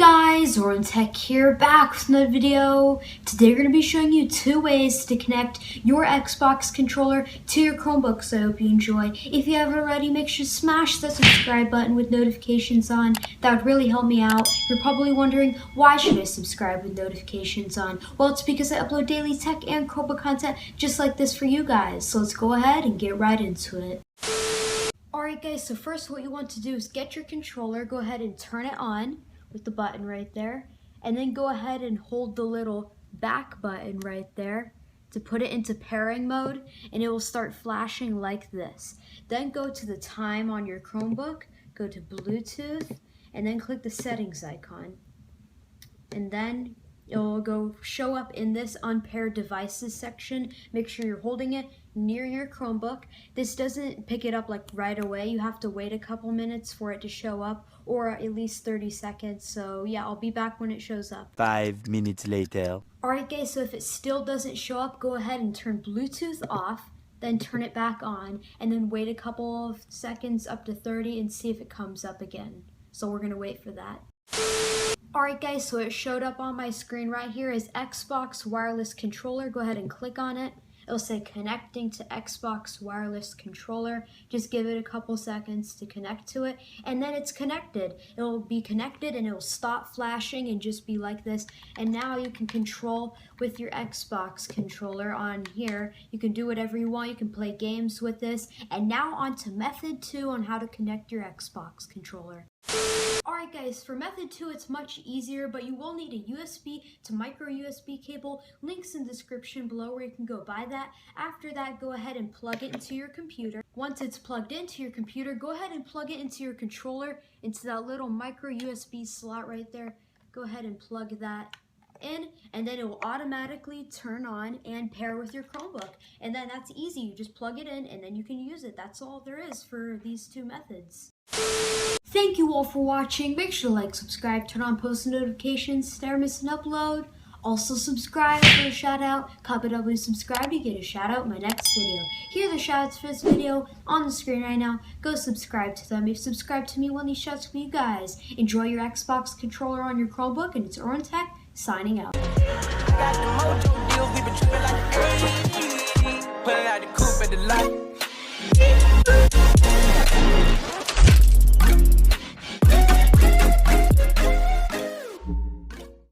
guys, IrwinTech here, back with another video. Today we're going to be showing you two ways to connect your Xbox controller to your Chromebook, so I hope you enjoy. If you haven't already, make sure to smash that subscribe button with notifications on. That would really help me out. You're probably wondering, why should I subscribe with notifications on? Well, it's because I upload daily tech and Chromebook content just like this for you guys. So let's go ahead and get right into it. Alright guys, so first what you want to do is get your controller, go ahead and turn it on with the button right there, and then go ahead and hold the little back button right there to put it into pairing mode, and it will start flashing like this. Then go to the time on your Chromebook, go to Bluetooth, and then click the settings icon, and then it will go show up in this unpaired devices section. Make sure you're holding it near your Chromebook. This doesn't pick it up like right away. You have to wait a couple minutes for it to show up, or at least 30 seconds. So yeah, I'll be back when it shows up. 5 minutes later. Alright guys, so if it still doesn't show up, go ahead and turn Bluetooth off, then turn it back on, and then wait a couple of seconds, up to 30, and see if it comes up again. So we're gonna wait for that. Alright guys, so it showed up on my screen right here as Xbox wireless controller. Go ahead and click on it. It'll say connecting to Xbox wireless controller. Just give it a couple seconds to connect to it, and then it's connected. It'll be connected and it'll stop flashing and just be like this. And now you can control with your Xbox controller on here. You can do whatever you want. You can play games with this. And now on to method 2 on how to connect your Xbox controller. Alright guys, for method 2 it's much easier, but you will need a USB to micro USB cable. Links in the description below where you can go buy that. After that, go ahead and plug it into your computer. Once it's plugged into your computer, go ahead and plug it into your controller, into that little micro USB slot right there. Go ahead and plug that in, and then it will automatically turn on and pair with your Chromebook. And then that's easy. You just plug it in and then you can use it. That's all there is for these two methods. Thank you all for watching. Make sure to like, subscribe, turn on post notifications to never miss an upload. Also subscribe for a shout out. Comment down below, subscribe to get a shout out in my next video. Here are the shout outs for this video on the screen right now. Go subscribe to them. If you subscribe to me, one of these shouts for you guys. Enjoy your Xbox controller on your Chromebook, and it's IrwinTech signing out. Got the mojo deals, we been tripping like the 80s. Pulling out the coupe at the lot.